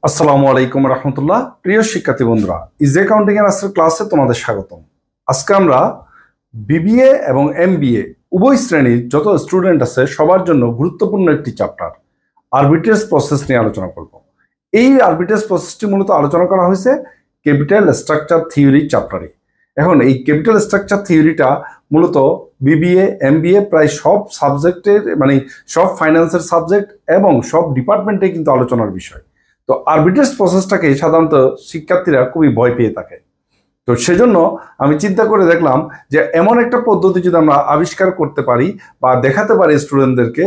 আসসালামু আলাইকুম রহমতুল্লাহ। প্রিয় শিক্ষার্থী বন্ধুরা, ইজি অ্যাকাউন্টিং এর আজকের ক্লাসে তোমাদের স্বাগতম। আজকে আমরা বিবিএ এবং এমবিএ উভয় শ্রেণীর যত স্টুডেন্ট আছে সবার জন্য গুরুত্বপূর্ণ একটি চ্যাপ্টার আরবিট্রেজ প্রসেস নিয়ে আলোচনা করব। এই আরবিট্রেজ প্রসেসটি মূলত আলোচনা করা হয়েছে ক্যাপিটাল স্ট্রাকচার থিওরি চ্যাপ্টারে। এখন এই ক্যাপিটাল স্ট্রাকচার থিওরিটা মূলত বিবিএ এমবিএ প্রায় সব সাবজেক্টের সব ফাইন্যান্সের সাবজেক্ট এবং সব ডিপার্টমেন্টে কিন্তু আলোচনার বিষয়। তো আরবিট্রেজ প্রসেসটাকে সাধারণত শিক্ষার্থীরা খুবই ভয় পেয়ে থাকে। তো সেজন্য আমি চিন্তা করে দেখলাম যে এমন একটা পদ্ধতি যদি আমরা আবিষ্কার করতে পারি বা দেখাতে পারি স্টুডেন্টদেরকে,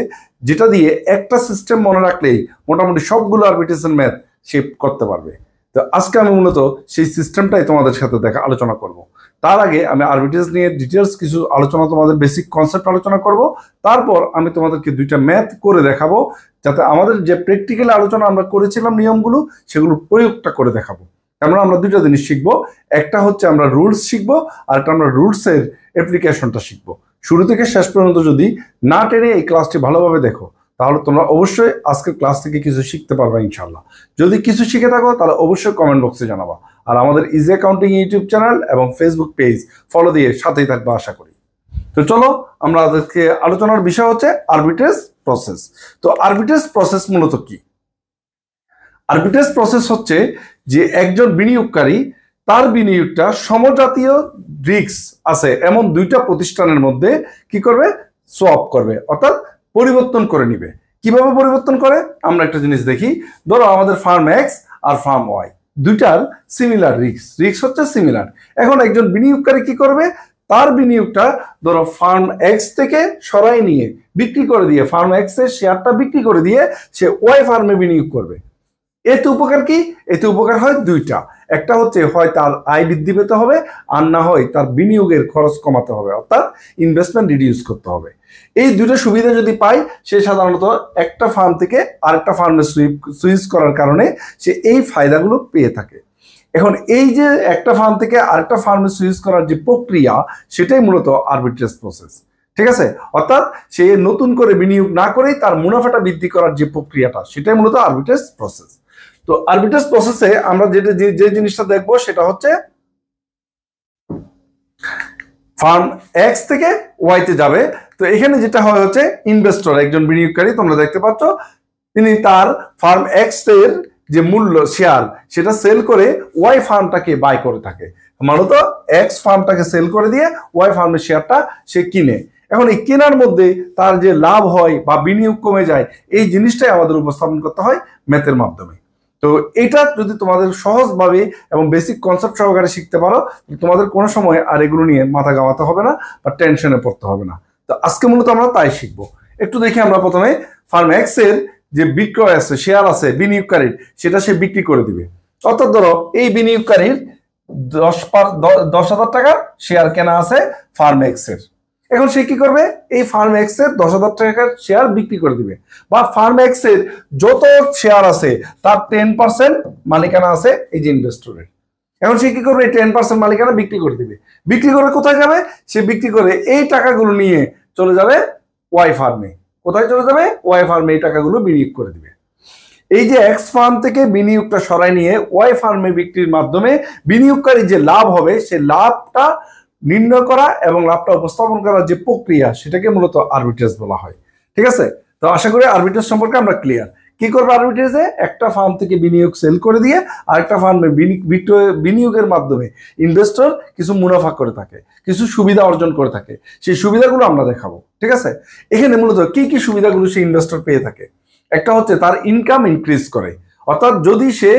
যেটা দিয়ে একটা সিস্টেম মনে রাখলেই মোটামুটি সবগুলো আরবিট্রেশন ম্যাথ সে করতে পারবে। তো আজকে আমি মূলত সেই সিস্টেমটাই তোমাদের সাথে আলোচনা করব। তার আগে আমি আরবিট্রেজ নিয়ে ডিটেলস কিছু আলোচনা, তোমাদের বেসিক কনসেপ্ট আলোচনা করব। তারপর আমি তোমাদেরকে দুইটা ম্যাথ করে দেখাবো, যাতে আমাদের যে প্র্যাকটিক্যাল আলোচনা আমরা করেছিলাম নিয়মগুলো, সেগুলো প্রয়োগটা করে দেখাবো। আমরা দুইটা জিনিস শিখবো, একটা হচ্ছে আমরা রুলস শিখবো, আর একটা আমরা রুলসের অ্যাপ্লিকেশনটা শিখবো। শুরু থেকে শেষ পর্যন্ত যদি না টেনে এই ক্লাসটি ভালোভাবে দেখো, তাহলে তোমরা অবশ্যই আজকের ক্লাস থেকে কিছু শিখতে পারবে ইনশাল্লাহ। যদি কিছু শিখে থাকো তাহলে অবশ্যই কমেন্ট বক্সে জানাবা। আর আমাদের ইজি অ্যাকাউন্টিং ইউটিউব চ্যানেল এবং ফেসবুক পেজ ফলো দিয়ে সাথেই থাকবে আশা করি। তো চলো, আমরা আজকে আলোচনার বিষয় হচ্ছে আরবিট্রেজ প্রসেস। তো আরবিট্রেজ প্রসেস মূলত কি? আরবিট্রেজ প্রসেস হচ্ছে যে একজন বিনিয়োগকারী তার বিনিয়োগটা সমজাতীয় রিস্ক আছে এমন দুইটা প্রতিষ্ঠানের মধ্যে কি করবে? সোয়াপ করবে, অর্থাৎ পরিবর্তন করে নিবে। কিভাবে পরিবর্তন করে আমরা একটা জিনিস দেখি। ধরো আমাদের ফার্ম এক্স আর ফার্ম ওয়াই দুইটার সিমিলার রিস্ক হচ্ছে সিমিলার। এখন একজন বিনিয়োগকারী কি করবে? তার বিনিয়োগটা ধরো ফার্ম এক্স থেকে সরাই নিয়ে বিক্রি করে দিয়ে, ফার্ম এক্স এর শেয়ারটা বিক্রি করে দিয়ে সে ওয়াই ফার্মে বিনিয়োগ করবে। এতে উপকার কি? এতে উপকার হয় দুইটা। একটা হচ্ছে হয় তার আয় বৃদ্ধি পেতে হবে, আর না হয় তার বিনিয়োগের খরচ কমাতে হবে, অর্থাৎ ইনভেস্টমেন্ট রিডিউস করতে হবে। এই দুটো সুবিধা যদি পায়, সে সাধারণত একটা ফার্ম থেকে আরেকটা ফার্মে সুইচ করার কারণে সে এই ফায়দাগুলো পেয়ে থাকে। এখন এই যে একটা ফার্ম থেকে আরেকটা ফার্মে সুইচ করার যে প্রক্রিয়া, সেটাই মূলত আরবিট্রেজ প্রসেস। ঠিক আছে? অর্থাৎ সে নতুন করে বিনিয়োগ না করেই তার মুনাফাটা বৃদ্ধি করার যে প্রক্রিয়াটা, সেটাই মূলত আরবিট্রেজ প্রসেস। তো আরবিট্রেজ প্রসেসে আমরা যে জিনিসটা দেখবো সেটা হচ্ছে ফার্ম এক্স থেকে ওয়াইতে যাবে। তো এখানে যেটা হয় হচ্ছে ইনভেস্টর, একজন বিনিয়োগকারী, তোমরা দেখতে পাচ্ছ, তিনি তার ফার্ম এক্স এর যে মূল্য শেয়ার সেটা সেল করে ওয়াই ফার্মটাকে বাই করে থাকে। মূলত এক্স ফার্মটাকে সেল করে দিয়ে ওয়াই ফার্মের শেয়ারটা সে কিনে। এখন এই কেনার মধ্যে তার যে লাভ হয় বা বিনিয়োগ কমে যায়, এই জিনিসটাই আমাদের উপস্থাপন করতে হয় ম্যাথের মাধ্যমে। তো এটা যদি তোমাদের সহজভাবে এবং বেসিক কনসেপ্ট সহকারে শিখতে পারো, তোমাদের কোনো সময় আর এগুলো নিয়ে মাথা ঘামাতে হবে না বা টেনশনে পড়তে হবে না। তো আজকে মূলত আমরা তাই শিখবো। একটু দেখি আমরা প্রথমে ফার্ম এক্স এর যে বিক্রয় আছে, শেয়ার আছে বিনিয়োগকারীর, সেটা সে বিক্রি করে দিবে। অর্থাৎ ধরো এই বিনিয়োগকারীর 10,000 টাকার শেয়ার কেনা আছে ফার্ম এক্স এর। এখন সে কি করবে? এই ফার্ম এক্স এর 10,000 টাকার শেয়ার বিক্রি করে দিবে, বা ফার্ম এক্স এর যত শেয়ার আছে তার 10% মালিকানা আছে এই যে ইনভেস্টরের। এখন সে কি করবে? এই 10% মালিকানা বিক্রি করে দিবে। বিক্রি করে কোথায় যাবে? সে বিক্রি করে এই টাকাগুলো নিয়ে চলে যাবে ওয়াই ফার্মে। কোথায় চলে যাবে? ওয়াই ফার্মে এই টাকাগুলো বিনিয়োগ করে দিবে। এই যে এক্স ফার্ম থেকে বিনিয়োগটা সরাই নিয়ে ওয়াই ফার্মে বিক্রির মাধ্যমে বিনিয়োগকারী যে লাভ হবে, সে লাভটা নির্ণয় করা এবং লাভটা উপস্থাপন করার যে প্রক্রিয়া, সেটাকে মূলত আরবিট্রেজ বলা হয়। ঠিক আছে? তো আশা করি আরবিট্রেজ সম্পর্কে আমরা ক্লিয়ার। কি করবে আরবিট্রেজে? একটা ফার্ম থেকে বিনিয়োগ সেল করে দিয়ে আরেকটা ফার্মে বিনিয়োগের মাধ্যমে ইনভেস্টর কিছু মুনাফা করে থাকে, কিছু সুবিধা অর্জন করে থাকে। সেই সুবিধাগুলো আমরা দেখাবো। ঠিক আছে? এখানে মূলত কি কি সুবিধাগুলো সেই ইনভেস্টর পেয়ে থাকে? একটা হচ্ছে তার ইনকাম ইনক্রিজ করে, অর্থাৎ যদি সে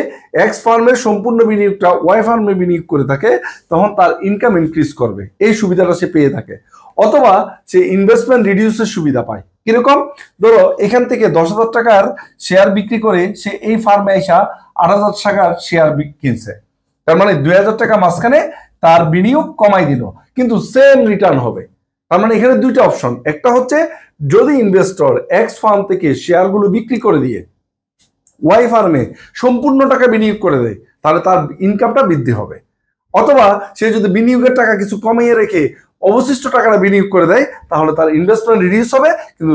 এক্স ফার্মের সম্পূর্ণ বিনিয়োগটা ওয়াই ফার্মে বিনিয়োগ করে থাকে, তখন তার ইনকাম ইনক্রিজ করবে, এই সুবিধাটা সে পেয়ে থাকে। অথবা সে ইনভেস্টমেন্ট রিডিউসের সুবিধা পায়। কিরকম? ধরো এখান থেকে 10,000 টাকার শেয়ার বিক্রি করে সে এই ফার্মে এসা 8,000 টাকার শেয়ার কিনছে। তার মানে 2,000 টাকা মাঝখানে তার বিনিয়োগ কমাই দিল, কিন্তু সেম রিটার্ন হবে। তার মানে এখানে দুইটা অপশন। একটা হচ্ছে যদি ইনভেস্টর এক্স ফার্ম থেকে শেয়ারগুলো বিক্রি করে দিয়ে ওয়াই ফার্মে সম্পূর্ণ টাকা বিনিয়োগ করে দেয়, তাহলে তার ইনকামটা বৃদ্ধি হবে। অথবা সে যদি বিনিয়োগের টাকা কিছু কমিয়ে রেখে অবশিষ্ট টাকাটা বিনিয়োগ করে দেয় তাহলে তার ইনভেস্টমেন্ট রিডিউস হবে, কিন্তু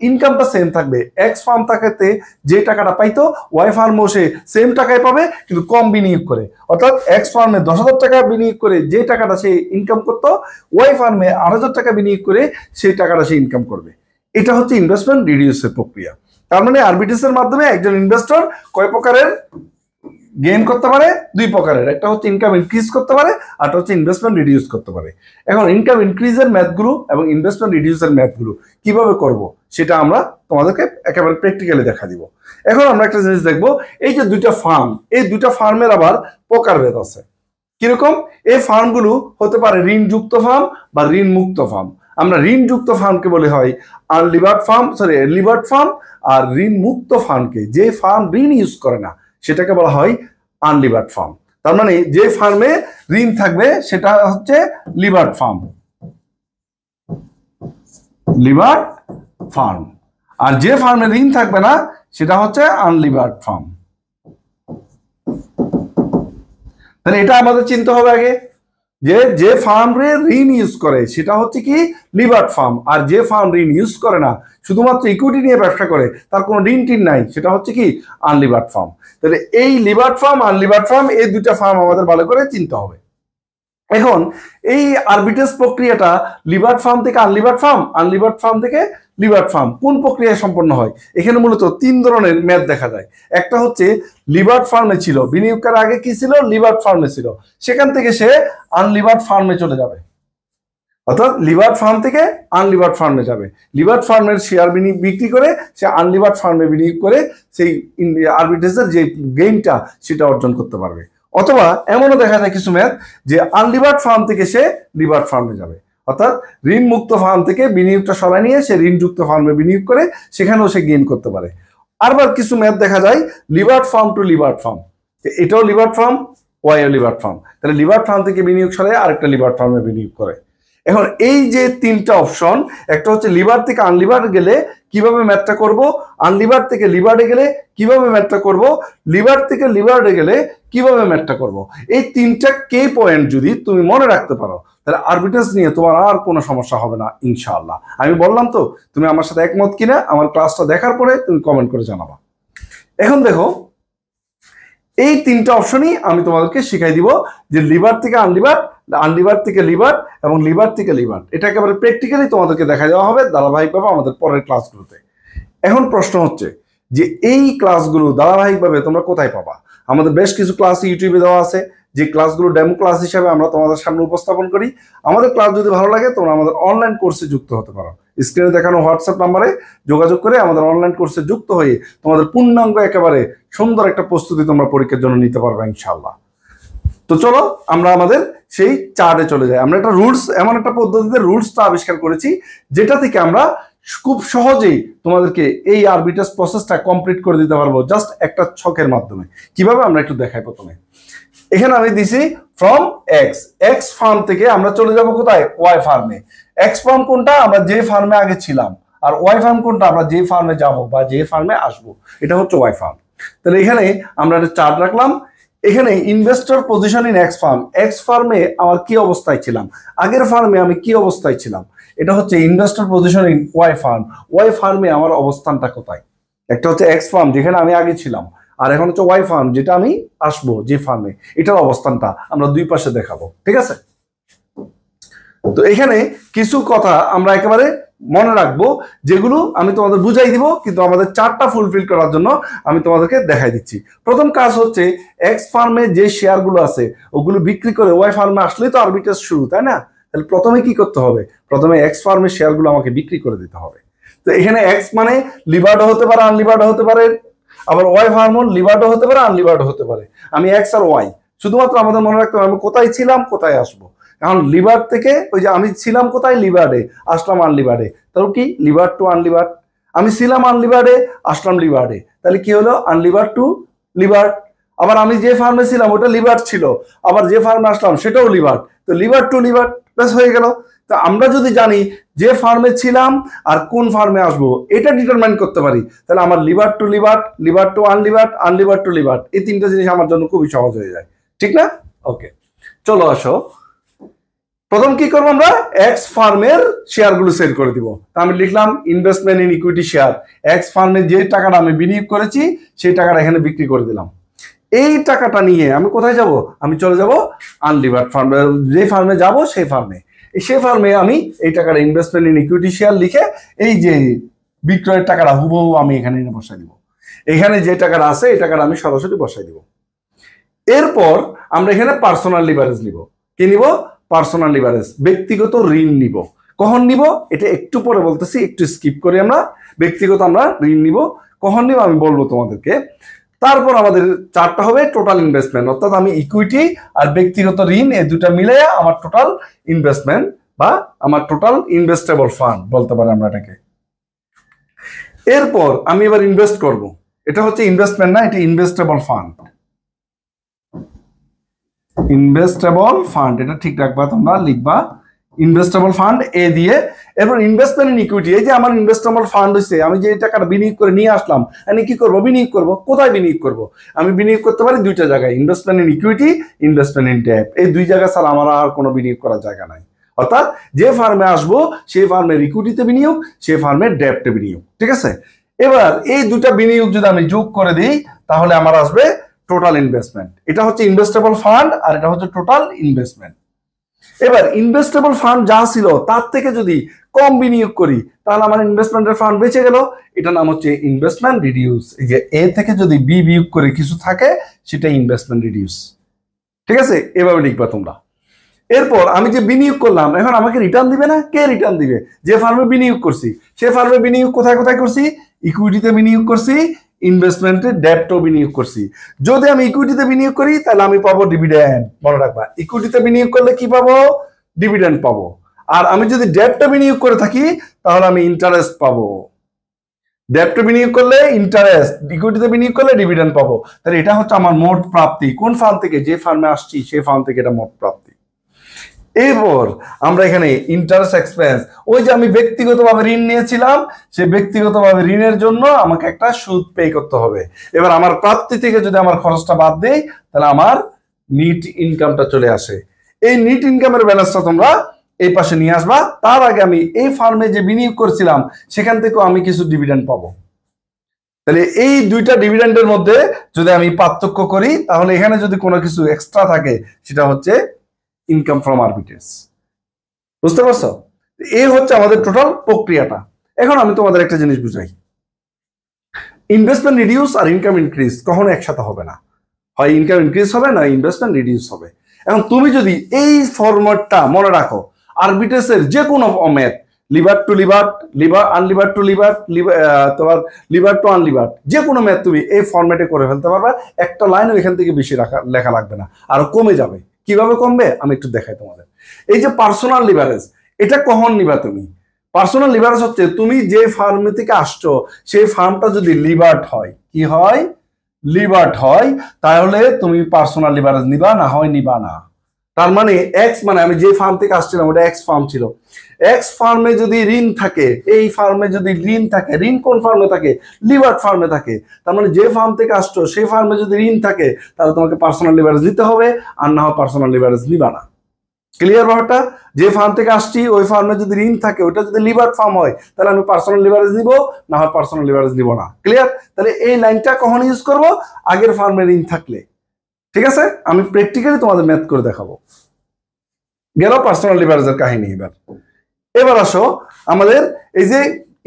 ইনকামটা সেম থাকবে। এক্স ফার্ম থাকাতে যে টাকাটা পাইতো ওয়াই ফার্মও সে সেম টাকায় পাবে কিন্তু কম বিনিয়োগ করে। অর্থাৎ এক্স ফার্মে 10,000 টাকা বিনিয়োগ করে যে টাকাটা সে ইনকাম করতো, ওয়াই ফার্মে 8,000 টাকা বিনিয়োগ করে সেই টাকাটা সে ইনকাম করবে। এটা হচ্ছে ইনভেস্টমেন্ট রিডিউসের প্রক্রিয়া। তার মানে আরবিট্রেজের মাধ্যমে একজন ইনভেস্টর কয় প্রকারের গেইন করতে পারে? 2 প্রকারের। একটা হচ্ছে ইনকাম ইনক্রিজ করতে পারে, আর একটা হচ্ছে ইনভেস্টমেন্ট রিডিউস করতে পারে। এখন ইনকাম ইনক্রিজের ম্যাথগুলো এবং ইনভেস্টমেন্ট রিডিউসের ম্যাথগুলো কিভাবে করব সেটা আমরা তোমাদেরকে একেবারে প্র্যাকটিক্যালি দেখা দিব। এখন আমরা একটা জিনিস দেখব, এই যে 2টা ফার্ম, এই 2টা ফার্মের আবার প্রকারভেদ আছে। কিরকম? এই ফার্মগুলো হতে পারে ঋণযুক্ত ফার্ম বা ঋণ মুক্ত ফার্ম। আমরা ঋণযুক্ত ফার্মকে বলে হয় আনলিভার্ড ফার্ম, লিভার্ড ফার্ম, আর ঋণ মুক্ত ফার্মকে, যে ফার্ম ঋণ ইউজ করে না, সেটাকে বলা হয় আনলিভার্ড ফার্ম। তার মানে যে ফার্মে ঋণ থাকবে সেটা হচ্ছে লিভার্ড ফার্ম, লিভার্ড ফার্ম। আর যে ফার্মে ঋণ থাকবে না সেটা হচ্ছে আনলিভার্ড ফার্ম। তাহলে এটা আমাদের চিন্তা হবে আগে, যে ফার্মে ঋণ ইউজ করে সেটা হচ্ছে কি লিভার্ড ফার্ম, আর যে ফার্ম ঋণ ইউজ করে না, শুধুমাত্র ইকুইটি নিয়ে ব্যবসা করে, তার কোনো ঋণ টিন নাই, সেটা হচ্ছে কি আনলিভার্ড ফার্ম। তাহলে এই লিভার্ড ফার্ম, আনলিভার্ড ফার্ম, এই 2টা ফার্ম আমাদের ভালো করে চিনতে হবে। এখন এই আরবিট্রেজ প্রক্রিয়াটা লিভার্ড ফার্ম থেকে আনলিভার্ড ফার্ম, আনলিভার্ড ফার্ম থেকে লিভার্ড ফার্ম কোন প্রক্রিয়ায় সম্পন্ন হয়? এখানে মূলত 3 ধরনের ম্যাথ দেখা যায়। একটা হচ্ছে লিভার্ড ফার্মে ছিল, বিনিয়োগকার আগে কি ছিল? লিভার্ড ফার্মে ছিল, সেখান থেকে সে আনলিভার্ড ফার্মে চলে যাবে, অর্থাৎ লিভার্ড ফার্ম থেকে আনলিভার্ড ফার্মে যাবে। লিভার্ড ফার্মের শেয়ার বিক্রি করে সে আনলিভার্ড ফার্মে বিনিয়োগ করে সেই আরবিট্রেজের যে গেইনটা সেটা অর্জন করতে পারবে। অথবা এমনও দেখা যায় কিছু ম্যাথ যে আনলিভার্ড ফার্ম থেকে সে লিভার্ড ফার্মে যাবে, অর্থাৎ ঋণ মুক্ত ফার্ম থেকে বিনিয়োগটা সরাই নিয়ে সে ঋণযুক্ত ফার্মে বিনিয়োগ করে সেখানেও সে গেইন করতে পারে। আবার কিছু ম্যাথ দেখা যায় levered firm to levered firm, এটাও লিভার্ড ফার্ম, ওয়াইও লিভার্ড ফার্ম, তাহলে লিভার্ড ফার্ম থেকে বিনিয়োগ সরাই আরেকটা লিভার্ড ফার্মে বিনিয়োগ করে। এখন এই যে 3টা অপশন, একটা হচ্ছে লিভার থেকে আনলিভার গেলে কিভাবে ম্যাথটা করব, আনলিভার থেকে লিভারে গেলে কিভাবে ম্যাথটা করব, লিভার থেকে লিভারে গেলে কিভাবে ম্যাথটা করব। এই 3টা কে পয়েন্ট যদি তুমি মনে রাখতে পারো তাহলে আরবিট্রেজ নিয়ে তোমার আর কোনো সমস্যা হবে না ইনশাআল্লাহ। আমি বললাম তো, তুমি আমার সাথে একমত কিনা আমার ক্লাসটা দেখার পরে তুমি কমেন্ট করে জানাবা। এখন দেখো, এই 3টা অপশনই আমি তোমাদেরকে শিখাই দিব, যে লিভার থেকে আনলিভার, আনলিভার থেকে লিভার এবং লিভার থেকে লিভার। এটা একেবারে প্র্যাকটিক্যালি তোমাদেরকে দেখা দেওয়া হবে ধারাবাহিকভাবে আমাদের পরের ক্লাসগুলোতে। এখন প্রশ্ন হচ্ছে যে এই ক্লাসগুলো ধারাবাহিকভাবে তোমরা কোথায় পাবা? আমাদের বেশ কিছু ক্লাস ইউটিউবে দেওয়া আছে, যে ক্লাসগুলো ডেমো ক্লাস হিসেবে আমরা তোমাদের সামনে উপস্থাপন করি। আমাদের ক্লাস যদি ভালো লাগে তোমরা আমাদের অনলাইন কোর্সে যুক্ত হতে পারো। স্ক্রিনে দেখানো হোয়াটসঅ্যাপ নাম্বারে যোগাযোগ করে আমাদের অনলাইন কোর্সে যুক্ত হয়ে তোমাদের পূর্ণাঙ্গ একেবারে সুন্দর একটা প্রস্তুতি তোমরা পরীক্ষার জন্য নিতে পারবে ইনশাআল্লাহ। তো চলো আমরা আমাদের সেই চার্টে চলে যাই। আমরা একটা রুলস, এমন একটা পদ্ধতিতে রুলসটা আবিষ্কার করেছি যেটা থেকে আমরা খুব সহজেই তোমাদেরকে এই আরবিট্রেজ প্রসেসটা কমপ্লিট করে দিতে পারবো জাস্ট একটা ছকের মাধ্যমে। কিভাবে আমরা একটু দেখাই। প্রথমে এখানে আমি দিছি ফ্রম এক্স ফার্ম থেকে আমরা চলে যাব কোথায়? ওয়াই ফার্মে। এক্স ফার্ম কোনটা? আমরা যে ফার্মে আগে ছিলাম। আর ওয়াই ফার্ম কোনটা? আমরা যে ফার্মে যাব বা যে ফার্মে আসবো, এটা হচ্ছে ওয়াই ফার্ম। তাহলে এখানে আমরা একটা চার্ট রাখলাম। এখানে ইনভেস্টর পজিশন ইন এক্স ফার্মে আমার কি অবস্থায় ছিলাম, আগের ফার্মে আমি কি অবস্থায় ছিলাম, এটা হচ্ছে investor position in Y firm. Y ফার্মে আমার অবস্থানটা কোথায়? একটা হচ্ছে এক্স ফার্ম যেখানে আমি আগে ছিলাম, আর এখন হচ্ছে ওয়াই ফার্ম যেটা আমি আসবো যে ফার্মে, এটার অবস্থানটা আমরা দুই পাশে দেখাবো। ঠিক আছে? তো এখানে কিছু কথা আমরা একেবারে মনে রাখবো যেগুলো আমি তোমাদের বুঝাই দিব, কিন্তু আমাদের চার্টটা ফুলফিল করার জন্য আমি তোমাদেরকে দেখাই দিচ্ছি। প্রথম কাজ হচ্ছে এক্স ফার্মে যে শেয়ারগুলো আছে ওগুলো বিক্রি করে ওয়াই ফার্মে আসলেই তো আরবিট্রেজ শুরু, তাই না? তাহলে প্রথমে কি করতে হবে? প্রথমে এক্স ফার্মের শেয়ারগুলো আমাকে বিক্রি করে দিতে হবে। তো এখানে এক্স মানে লিভার্ডও হতে পারে, আনলিভার্ডও হতে পারে, আবার ওয়াই ফার্ম লিভার্ডও হতে পারে, আনলিভার্ডও হতে পারে। আমি এক্স আর ওয়াই শুধুমাত্র আমাদের মনে রাখতে হবে আমি কোথায় ছিলাম, কোথায় আসবো। এখন লিভার থেকে ওই যে আমি ছিলাম কোথায়? লিভার্ডে, আসলাম আনলিভার্ডে। তাহলে কি লিভার টু আনলিভার্ড। আমি ছিলাম আনলিভার্ডে, আসলাম লিভার্ডে, তাহলে কি হলো? আনলিভার টু লিভার্ড। আবার আমি যে ফার্মে ছিলাম ওটা লিভার্ড ছিল, আবার যে ফার্মে আসলাম সেটাও লিভার্ড, তো লিভার টু লিভার্ড, ব্যাস হয়ে গেল। তো আমরা যদি জানি যে ফার্মে ছিলাম আর কোন ফার্মে আসবো এটা ডিটারমাইন করতে পারি, তাহলে আমার lever to levered, lever to unlevered, unlever to levered, এই তিনটা জিনিস আমার জন্য খুবই সহজ হয়ে যায়। ঠিক না? ওকে, চলো আসো প্রথম কি করবো আমরা এক্স ফার্মের শেয়ারগুলো সেল করে দিব। আমি লিখলাম investment in equity share, x ফার্মের যে টাকাটা আমি বিনিয়োগ করেছি সেই টাকাটা এখানে বিক্রি করে দিলাম। এই টাকাটা নিয়ে আমি কোথায় যাব, আমি চলে যাব আনলিভার্ড ফার্মে, যে ফার্মে যাব সেই ফার্মে আমি এই টাকাটা ইনভেস্টমেন্ট ইন ইকুইটি শেয়ার লিখে এই যে বিক্রয়ের টাকাটা হুবহু আমি এখানে এনে বসাই দিব। এখানে যে টাকাটা আছে এই টাকাটা আমি সরাসরি বসাই দিব। এরপর আমরা এখানে পার্সোনাল লিভারেজ নিব। কি নিব? পার্সোনাল লিভারেজ, ব্যক্তিগত ঋণ নিব। কখন নিব এটা একটু পরে বলতেছি, একটু স্কিপ করি। আমরা ব্যক্তিগত আমরা ঋণ নিব, কখন নিব আমি বলবো তোমাদেরকে। তারপর আমাদের চারটা হবে টোটাল ইনভেস্টমেন্ট, অর্থাৎ আমি ইকুইটি আর ব্যক্তিগত ঋণ এই দুটা মিলে আমার টোটাল ইনভেস্টমেন্ট বা আমার টোটাল ইনভেস্টেবল ফান্ড বলতে পারি আমরা এটাকে। এরপর আমি এবার ইনভেস্ট করব, এটা হচ্ছে ইনভেস্টমেন্ট না, এটা ইনভেস্টেবল ফান্ড। ইনভেস্টেবল ফান্ড এটা ঠিক রাখবা, তোমরা লিখবা ইনভেস্টেবল ফান্ড এ দিয়ে। এরপর ইনভেস্টমেন্ট ইন ইকুইটি, এই যে আমার ইনভেস্টেবল ফান্ড হয়েছে, আমি যে টাকাটা বিনিয়োগ করে নিয়ে আসলাম, আমি কি করব? বিনিয়োগ করব। কোথায় বিনিয়োগ করব? আমি বিনিয়োগ করতে পারি দুইটা জায়গায়, investment in equity, investment in debt. এই দুই জায়গা ছাড়া আমার আর কোনো বিনিয়োগ করার জায়গা নাই। অর্থাৎ যে ফার্মে আসবো সেই ফার্মের ইকুইটিতে বিনিয়োগ, সেই ফার্মের ডেটে বিনিয়োগ। ঠিক আছে? এবার এই দুটা বিনিয়োগ যদি আমি যোগ করে দিই তাহলে আমার আসবে টোটাল ইনভেস্টমেন্ট। এটা হচ্ছে ইনভেস্টেবল ফান্ড আর এটা হচ্ছে টোটাল ইনভেস্টমেন্ট। এবার ইনভেস্টেবল ফান্ড যা ছিল তার থেকে যদি কম বিনিয়োগ করি তাহলে আমার ইনভেস্টমেন্টের ফান্ড বেঁচে গেল, এটা নাম হচ্ছে ইনভেস্টমেন্ট রিডিউস। এই যে এ থেকে যদি বি বিয়োগ করে কিছু থাকে সেটা ইনভেস্টমেন্ট রিডিউস। ঠিক আছে? এভাবে লিখবা তোমরা। এরপর আমি যে বিনিয়োগ করলাম, এখন আমাকে রিটার্ন দিবে না? কে রিটার্ন দিবে? যে ফার্মে বিনিয়োগ করছি সে ফার্মে বিনিয়োগ কোথায় কোথায় করছি? ইকুইটিতে বিনিয়োগ করছি, ইনভেস্টমেন্টে ডেটও বিনিয়োগ করছি। যদি আমি ইকুইটিতে বিনিয়োগ করি তাহলে আমি পাবো ডিভিডেন্ড। মনে রাখবা, ইকুইটিতে বিনিয়োগ করলে কি পাবো? ডিভিডেন্ড পাবো। আর আমি যদি ডেটটা বিনিয়োগ করে থাকি তাহলে আমি ইন্টারেস্ট পাবো। ডেটে বিনিয়োগ করলে ইন্টারেস্ট, ইকুইটিতে বিনিয়োগ করলে ডিভিডেন্ড পাবো। তাহলে এটা হচ্ছে আমার মোট প্রাপ্তি। কোন ফার্ম থেকে? যে ফার্মে আসছি সেই ফার্ম থেকে এটা মোট প্রাপ্তি। এরপর আমরা এখানে ইন্টারেস্ট এক্সপেন্স, ওই যে আমি ব্যক্তিগতভাবে ঋণ নিয়েছিলাম সেই ব্যক্তিগতভাবে ঋণের জন্য আমাকে একটা সুদ পে করতে হবে। এবার আমার প্রাপ্তি থেকে যদি আমার খরচটা বাদ দেই তাহলে আমার নিট ইনকামটা চলে আসে। এই নিট ইনকামের ব্যালেন্সটা তোমরা এই পাশে নিয়ে আসবা। তার আগে আমি এই ফার্মে যে বিনিয়োগ করছিলাম সেখান থেকেও আমি কিছু ডিভিডেন্ড পাবো। তাহলে এই দুইটা ডিভিডেন্ডের মধ্যে যদি আমি পার্থক্য করি তাহলে এখানে যদি কোনো কিছু এক্সট্রা থাকে সেটা হচ্ছে ইনকাম ফ্রম আরবিট্রেজ। বুঝতে পারছো? এই হচ্ছে আমাদের টোটাল প্রক্রিয়াটা। এখন আমি তোমাদের একটা জিনিস বুঝাই, ইনভেস্টমেন্ট রিডিউস আর ইনকাম ইনক্রিজ কখনো একসাথে হবে না। হয় ইনকাম ইনক্রিজ হবে না ইনভেস্টমেন্ট রিডিউস হবে। এখন তুমি যদি এই ফরম্যাটটা মনে রাখো, আরবিট্রেজের যে কোনো math, lever to lever, unlever to lever, তোমার লিভার টু আনলিভার, যে কোনো ম্যাথ তুমি এই ফরম্যাটে করে ফেলতে পারবে। একটা লাইনও এখান থেকে বেশি লেখা লাগবে না, আরো কমে যাবে। কিভাবে কমবে আমি একটু দেখাই তোমাদের। এই যে পার্সোনাল লিভারেজ, এটা কখন নিবা তুমি? পার্সোনাল লিভারেজ হচ্ছে তুমি যে ফার্ম থেকে আসছো সেই ফার্মটা যদি লিভার্ট হয়, কি হয়? লিভার্ট হয়, তাহলে তুমি পার্সোনাল লিভারেজ নিবা, না হয় নিবা না। তার মানে এক্স, মানে আমি যে ফার্ম থেকে আসছিলাম ওটা এক্স ফার্ম ছিল, এক্স ফার্মে যদি ঋণ থাকে, এই ফার্মে যদি ঋণ থাকে, ঋণ কোন ফার্মে থাকে? লিভার্ট ফার্মে থাকে। তার মানে যে ফার্ম থেকে আসছো সেই ফার্মে যদি ঋণ থাকে তাহলে তোমাকে পার্সোনাল লিভারেজ নিতে হবে, আর না হয় পার্সোনাল লিভারেজ নিবা না। ক্লিয়ার ব্যাপারটা? যে ফার্ম থেকে আসছি ওই ফার্মে যদি ঋণ থাকে, ওটা যদি লিভার্ট ফার্ম হয় তাহলে আমি পার্সোনাল লিভারেজ নিব, না হয় পার্সোনাল লিভারেজ নিব না। ক্লিয়ার? তাহলে এই লাইনটা কখন ইউজ করব? আগের ফার্মে ঋণ থাকলে। ঠিক আছে? আমি প্র্যাকটিক্যালি তোমাদের ম্যাথ করে দেখাবো। গেল পার্সোনাল লিভারেজের কাহিনী। এবার আসো আমাদের এই যে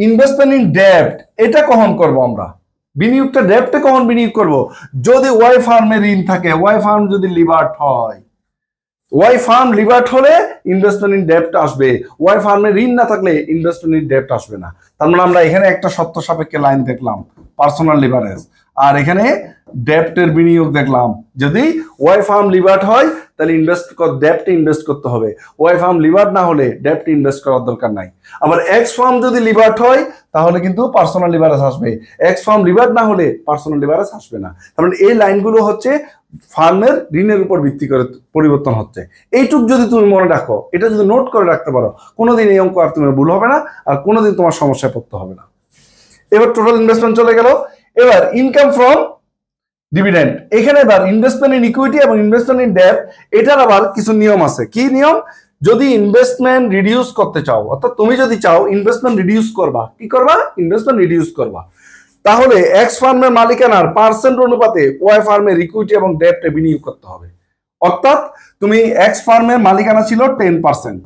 ইনভেস্টমেন্ট ইন ডেট, এটা কখন করব আমরা? বিনিয়োগটা ডেটে কখন বিনিয়োগ করব? যদি ওয়াই ফার্মে ঋণ থাকে, ওয়াই ফার্ম যদি লিভার্ট হয়, ওয়াই ফার্ম লিভার্ট হলে ইনভেস্টমেন্ট ইন ডেট আসবে, ওয়াই ফার্মে ঋণ না থাকলে ইনভেস্টমেন্ট ইন ডেট আসবে না। তার মানে আমরা এখানে একটা শর্ত সাপেক্ষে লাইন দেখলাম, পার্সোনাল লিভারেজ, আর এখানে ডেপ্টের বিনিয়োগ দেখলাম। যদি ওয়াই ফার্ম লিভার্ট হয় তাহলে ডেপ্টে ইনভেস্ট করতে হবে, ওয়াই ফার্ম লিভার্ট না হলে ডেপ্টে ইনভেস্ট করার দরকার নাই। আবার এক্স ফার্ম যদি লিভার্ট হয় তাহলে কিন্তু পার্সোনাল লিভারেজ আসবে, এক্স ফার্ম লিভার্ট না হলে পার্সোনাল লিভারেজ আসবে না। তার মানে এই লাইনগুলো হচ্ছে ফার্মের ঋণের উপর ভিত্তি করে পরিবর্তন হচ্ছে। এইটুক যদি তুমি মনে রাখো, এটা যদি নোট করে রাখতে পারো, কোনোদিন এই অঙ্ক আর তোমার ভুল হবে না, আর কোনোদিন তোমার সমস্যায় পড়তে হবে না। এবার টোটাল ইনভেস্টমেন্ট চলে গেল। এবার ইনকাম ফ্রম ডিভিডেন্ড, এখানে এবার ইনভেস্টমেন্ট ইন ইকুইটি এবং ইনভেস্টমেন্ট ইন ডেট, এটার আবার কিছু নিয়ম আছে। কি নিয়ম? যদি ইনভেস্টমেন্ট রিডিউস করতে চাও, অর্থাৎ তুমি যদি চাও ইনভেস্টমেন্ট রিডিউস করবা, কি করবা? ইনভেস্টমেন্ট রিডিউস করবা, তাহলে এক্স ফার্মের মালিকানার পার্সেন্ট অনুপাতে ওয়াই ফার্মের ইকুইটি এবং ডেপ্টে বিনিয়োগ করতে হবে। অর্থাৎ তুমি এক্স ফার্মের মালিকানা ছিল 10%,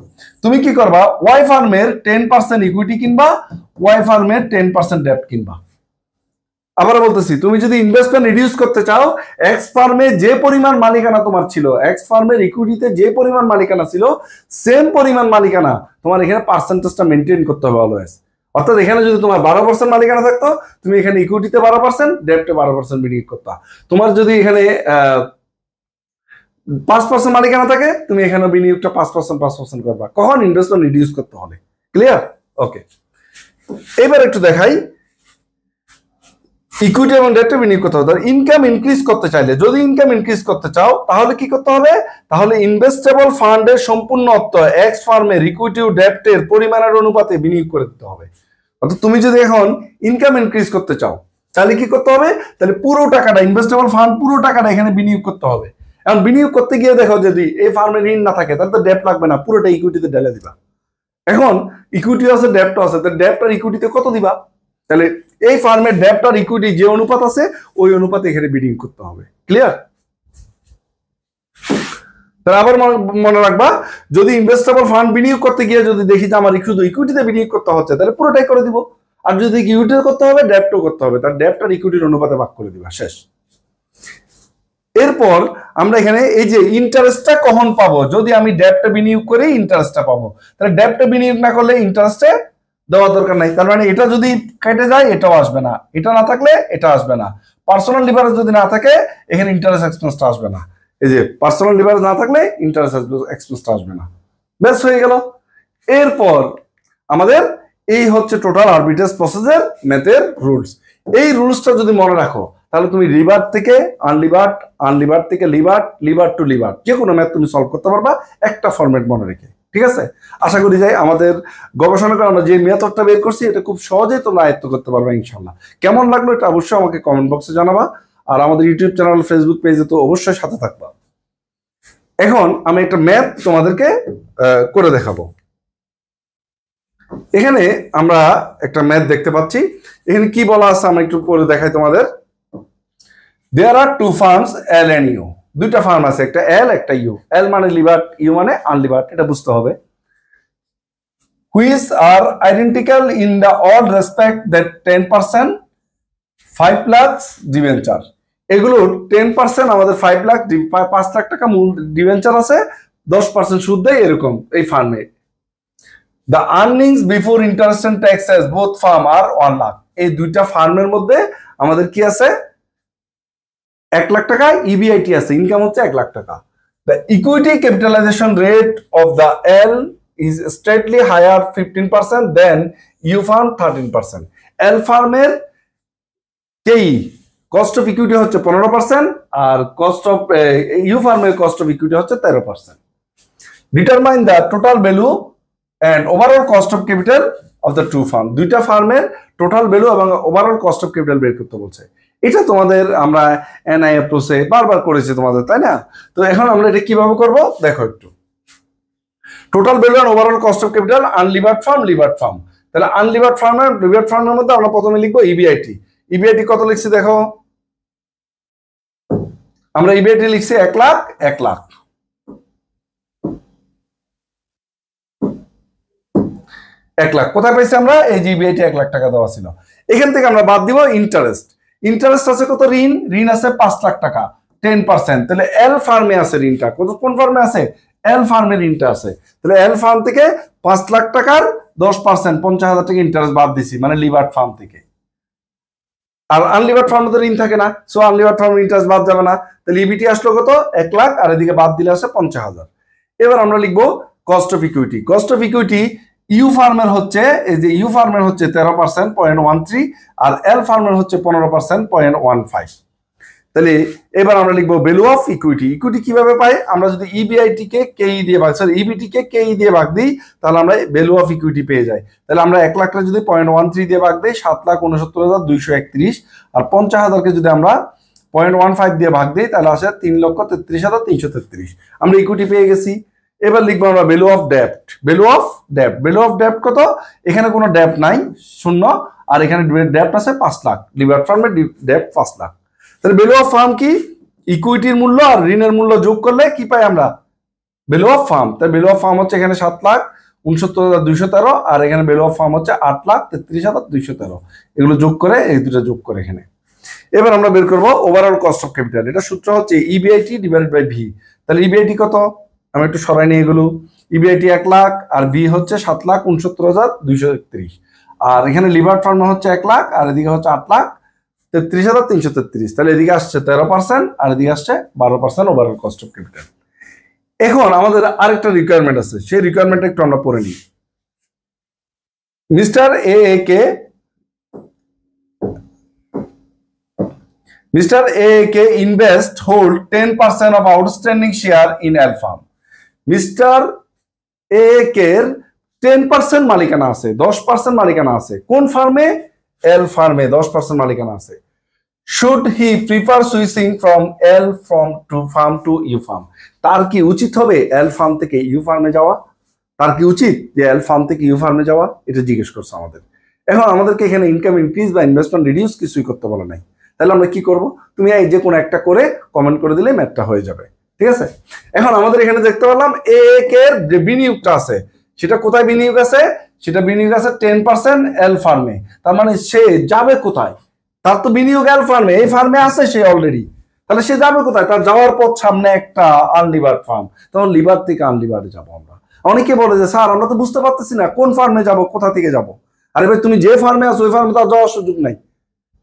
তুমি কি করবা? ওয়াই ফার্মের 10% ইকুইটি কিনবা, ওয়াই ফার্মের 10% ডেপ্ট কিনবা। আবার বলতেছি, তুমি যদি ইনভেস্টমেন্ট রিডিউস করতে চাও, এক্স ফার্মে যে পরিমাণ মালিকানা তোমার ছিল, এক্স ফার্মের ইকুইটিতে যে পরিমাণ মালিকানা ছিল, সেম পরিমাণ মালিকানা তোমার এখানে পার্সেন্টেজটা মেনটেন করতে হবে অলওয়েজ। অর্থাৎ এখানে যদি তোমার 12% মালিকানা থাকতো, তুমি এখানে ইকুইটিতে 12%, ডেপ্টে 12% বিনিয়োগ করতা। তোমার যদি এখানে 5% মালিকানা থাকে, তুমি এখানে বিনিয়োগটা 5% করবা। কখন? ইনভেস্টমেন্ট রিডিউস করতে হবে। ক্লিয়ার? ওকে, এবার একটু দেখাই ইকুইটি এবং ডেপ্টে বিনিয়োগ করতে হবে। ইনকাম ইনক্রিজ করতে চাইলে, যদি ইনকাম ইনক্রিজ করতে চাও, তাহলে কি করতে হবে? তাহলে ইনভেস্টেবল ফান্ডের সম্পূর্ণ অর্থ এক্স ফার্মের ইকুইটি ও ডেপ্টের পরিমাণের অনুপাতে বিনিয়োগ করে দিতে হবে। অর্থাৎ তুমি যদি এখন ইনকাম ইনক্রিজ করতে চাও, তাহলে কি করতে হবে? তাহলে পুরো টাকাটা, ইনভেস্টেবল ফান্ড পুরো টাকাটা এখানে বিনিয়োগ করতে হবে। এখন বিনিয়োগ করতে গিয়ে দেখো যদি এই ফার্মে ঋণ না থাকে, তাহলে তো ডেপ্ট লাগবে না, পুরোটা ইকুইটিতে ঢেলে দিবা। এখন ইকুইটি আছে, ডেপ্ট আছে, তো ডেপ্ট আর ইকুইটিতে কত দিবা? তাহলে এই ফার্মের ডেপ্ট আর ইকুইটি যে অনুপাত আছে, ওই অনুপাতে এখানে বিনিয়োগ করতে হবে। ক্লিয়ার? তাহলে আবার মনে রাখবা, যদি ইনভেস্টেবল ফান্ড বিনিয়োগ করতে গিয়ে যদি দেখি যে আমার শুধু ইকুইটিতে বিনিয়োগ করতে হচ্ছে, তাহলে পুরোটাই করে দিব। আর যদি ইকুইটিতে করতে হবে, ডেপ্টও করতে হবে, তার ডেপ্ট আর ইকুইটির অনুপাতে ভাগ করে দিবা, শেষ। এরপর আমরা এখানে এই যে ইন্টারেস্টটা কখন পাবো? যদি আমি ডেপ্টে বিনিয়োগ করে ইন্টারেস্টটা পাবো, তাহলে ডেপ্টে বিনিয়োগ না করলে ইন্টারেস্টে দেওয়ার দরকার নাই। তার মানে এটা যদি কেটে যায়, এটাও আসবে না, এটা না থাকলে এটা আসবে না। পার্সোনাল লিভারেজ যদি না থাকে, এখানে ইন্টারেস্ট এক্সপেন্সটা আসবে না। এই যে পার্সোনাল লিভারেজ না থাকলে ইন্টারেস্ট এক্সপেন্সটা আসবে না। বেশ, হয়ে গেল। এরপর আমাদের এই হচ্ছে টোটাল আরবিট্রেজ প্রসেসের ম্যাথের রুলস। এই রুলসটা যদি মনে রাখো, তাহলে তুমি লিভার থেকে আনলিভার্ড, আনলিভার্ড থেকে লিভার্ড, লিভার টু লিভার, যে কোনো ম্যাথ তুমি সলভ করতে পারবা একটা ফরম্যাট মনে রেখে। ঠিক আছে? আশা করি যাই আমাদের গবেষণা করে আমরা যে মেথডটা বের করছি, এটা খুব সহজেই তোমরা আয়ত্ত করতে পারবে ইনশাল্লাহ। কেমন লাগলো এটা অবশ্যই আমাকে কমেন্ট বক্সে জানাবা, আর আমাদের ইউটিউব চ্যানেল, ফেসবুক পেজে তো অবশ্যই সাথে থাকবা। এখন আমি একটা ম্যাথ তোমাদেরকে করে দেখাবো। এখানে আমরা একটা ম্যাথ দেখতে পাচ্ছি। এখানে কি বলা আছে আমরা একটু পরে দেখাই তোমাদের। There are two firms, L and U. দুইটা ফার্ম আছে, একটা এল একটা ইউ। এল মানে লিভার্ড, ইউ মানে আনলিভার্ড, এটা বুঝতে হবে। Which are identical in the all respect that 10% 5 lakh debenture. এগুলোর 10% আমাদের 5 লাখ 5 লাখ টাকা মূল ডিবেঞ্চার আছে, 10% সুদ দেয় এরকম এই ফার্মে। The earnings before interest and taxes both firm are 1 lakh. এই দুইটা ফার্মের মধ্যে আমাদের কি আছে? 1 লাখ টাকা ইবিআইটি আছে, ইনকাম হচ্ছে 1 লাখ টাকা। The equity capitalization rate of the L is straightly higher 15% then U firm 13%। L ফার্মের কেই কস্ট অফ ইকুইটি হচ্ছে 15%, আর কস্ট অফ ইউ ফার্মের কস্ট অফ ইকুইটি হচ্ছে 13%। Determine the total value and overall cost of capital of the two firm। দুইটা ফার্মের total value এবং overall cost of capital বের করতে বলছে। এটা তোমাদের আমরা এনআইএফএসে বারবার করেছি তোমাদের, তাই না? তো এখন আমরা এটা কিভাবে করব দেখো একটু। Total value and overall cost of capital, unlevered firm, levered firm. তাহলে আনলিভার্ড ফার্ম আর লিভার্ড ফার্মের মধ্যে আমরা প্রথমে লিখবো ইবিআইটি। ইবিআইটি কত লিখছি দেখো, আমরা ইবিআইটি লিখছি 1 লাখ 1 লাখ। 1 লাখ কোথায় পাইছি আমরা? এই যে ইবিআইটি 1 লাখ টাকা দেওয়া ছিল, এখান থেকে আমরা বাদ দিব ইন্টারেস্ট। ইন্টারেস্ট আছে কত? ঋণ আছে 5 লাখ টাকা, 10%। তাহলে এল ফার্মে আছে ঋণটা কত? কোন ফার্মে আছে? এল ফার্মে ঋণটা আছে। তাহলে এল ফার্ম থেকে 5 লাখ টাকার 10% 50,000 টাকা ইন্টারেস্ট বাদ দিছি, মানে লিভার্ড ফার্ম থেকে। আর আনলিভার্ড ফার্মে তো ঋণ থাকে না, সো আনলিভার্ড ফার্মের ইন্টারেস্ট বাদ যাবে না। তাহলে ইবিটি আসলো কত? 1 লাখ, আর এদিকে বাদ দিলে আছে 50,000। এবার আমরা লিখবো cost of equity. Cost of equity U ফার্মের হচ্ছে, এই যে ইউ ফার্মের হচ্ছে 13% 0.13, আর এল ফার্মের হচ্ছে 15% 0.15। তাহলে এবার আমরা লিখবো ভ্যালু অফ ইকুইটি। ইকুইটি কিভাবে পাই? আমরা যদি ইবিআইটি কে কেই দিয়ে ভাগ, সরি ইবিটি কে কেই দিয়ে ভাগ দিই, তাহলে আমরা ভ্যালু অফ ইকুইটি পেয়ে যাই। তাহলে আমরা 1 লাখটা যদি 0.13 দিয়ে ভাগ দিই, 7,69,231, আর 50,000কে যদি আমরা 0.15 দিয়ে ভাগ দিই, তাহলে আসে 3,33,333। আমরা ইকুইটি পেয়ে গেছি। এবার লিখবো আমরা ভ্যালু অফ ডেপ্ট। ভ্যালু অফ ডেপ্ট, ভ্যালু অফ ডেপ্ট কত? এখানে কোনো ডেপ্ট নাই, শূন্য, আর এখানে ডেপ্ট আছে 5 লাখ, লিভার ফার্মের ডেপ্ট 5 লাখ। তাহলে ভ্যালু অফ ফার্ম কি? ইকুইটির মূল্য আর ঋণের মূল্য যোগ করলে কি পাই আমরা? Value of farm. তাই ভ্যালু অফ ফার্ম হচ্ছে এখানে 7,69,213, আর এখানে ভ্যালু অফ ফার্ম হচ্ছে 8,33,213। এগুলো যোগ করে, এই দুটো যোগ করে এখানে। এবার আমরা বের করবো ওভারঅল কস্ট অফ ক্যাপিটাল। এটা সূত্র হচ্ছে ইবিআইটি ডিভাইডেড বাই ভি। তাহলে ইবিআইটি কত? আমি একটু সরাই নিই এগুলো। ইবিআইটি 1 লাখ, আর ভি হচ্ছে 7,69,231, আর এখানে লিভার ফার্ম হচ্ছে 1 লাখ, আর এদিকে হচ্ছে 8,33,333। তাহলে এদিকে আসছে 13%, আর এদিকে আসছে 12% ওভারঅল কস্ট অফ ক্যাপিটাল। এখন আমাদের আরেকটা রিকোয়ারমেন্ট আছে, সেই রিকোয়ারমেন্টটা একটু আমরা পড়ে নিই। Mister A K invest hold 10% of outstanding share in L Farm. Mister এ কের 10% মালিকানা আছে, 10% মালিকানা আছে। কোন ফার্মে? এল ফার্মে 10% মালিকানা আছে। Should he prefer switching from L farm to U farm? তার কি উচিত হবে এল ফার্ম থেকে ইউ ফার্মে যাওয়া? তার কি উচিত যে এল ফার্ম থেকে ইউ ফার্মে যাওয়া? এটা জিজ্ঞেস করছে আমাদের। এখন আমাদেরকে এখানে ইনকাম ইনক্রিজ বা ইনভেস্টমেন্ট রিডিউস কিছুই করতে বলা নাই। তাহলে আমরা কি করব? তুমি এই যে কোনো একটা করে কমেন্ট করে দিলে ম্যাথটা হয়ে যাবে, ঠিক আছে? এখন আমাদের এখানে দেখতে পেলাম এ এর যে বিনিয়োগটা আছে সেটা কোথায় বিনিয়োগ আছে? সেটা বিনিয়োগ আছে 10% এল ফার্মে। তার মানে সে যাবে কোথায়? তার তো বিনিয়োগ এল ফার্মে, এই ফার্মে আছে সে অলরেডি। তাহলে সে যাবে কোথায়? তার যাওয়ার পথ সামনে একটা আনলিভার ফার্ম, তখন লিভার থেকে আনলিভারে যাবো আমরা। অনেকে বলে যে স্যার আমরা তো বুঝতে পারতেছি না কোন ফার্মে যাব, কোথা থেকে যাব। আরে ভাই তুমি যে ফার্মে আছো ওই ফার্মে তো যাওয়ার সুযোগ নাই,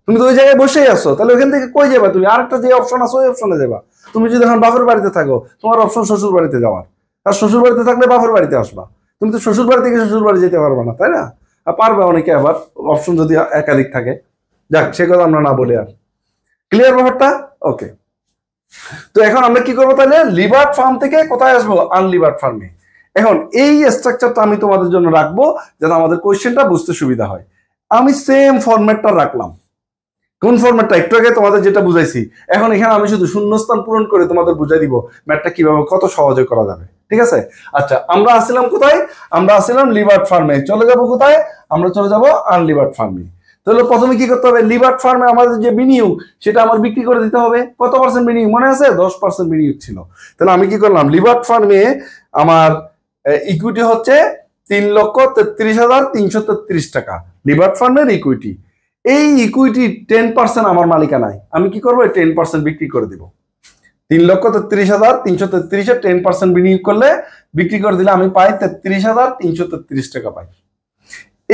তুমি তো ওই জায়গায় বসেই আছো। তাহলে ওখান থেকে কই যাবা তুমি? আরেকটা যে অপশন আছে ওই অপশনে যাবা। তুমি যদি এখন বাপের বাড়িতে থাকো, তোমার অপশন শ্বশুর বাড়িতে যাওয়ার, আর শ্বশুর বাড়িতে থাকলে বাপের বাড়িতে আসবা। তুমি তো শ্বশুর বাড়ি থেকে শ্বশুর বাড়ি যেতে পারবে না, তাই না? আর পারবে অনেকে, আবার অপশন যদি একাধিক থাকে। যাক, সে কথা আমরা না বলি। আর ক্লিয়ার ব্যাপারটা? ওকে। তো এখন আমরা কি করবো তাহলে? লিভার ফার্ম থেকে কোথায় আসবো? আনলিভার ফার্মে। এখন এই স্ট্রাকচারটা আমি তোমাদের জন্য রাখবো যাতে আমাদের কোয়েশ্চেনটা বুঝতে সুবিধা হয়। আমি সেম ফরম্যাটটা রাখলাম। কোন ফরম্যাটটা? একটু আগে তোমাদের যেটা বুঝাইছি। এখন এখানে আমি শুধু শূন্যস্থান পূরণ করে তোমাদের বুঝাই দিব ম্যাথটা কিভাবে কত সহজে করা যাবে, ঠিক আছে? আচ্ছা, আমরা আসছিলাম কোথায়? আমরা আসছিলাম লিভার ফার্মে। চলে যাব কোথায়? আমরা চলে যাব আনলিভার ফার্মে। তাহলে প্রথমে কি করতে হবে? লিভার ফার্মে আমাদের যে বিনিয়োগ সেটা আমার বিক্রি করে দিতে হবে। কত পার্সেন্ট বিনিয়োগ মনে আছে? 10% বিনিয়োগ ছিল। তাহলে আমি কি করলাম? লিভার ফার্মে আমার ইকুইটি হচ্ছে 3,33,333 টাকা, লিভার ফার্মের ইকুইটি। এই ইকুইটি 10% আমার মালিকানায়। আমি কি করবো? 10% বিক্রি করে দিব। 3,33,333 10% বিনিয়োগ করলে, বিক্রি করে দিলে আমি পাই 33,333 টাকা পাই।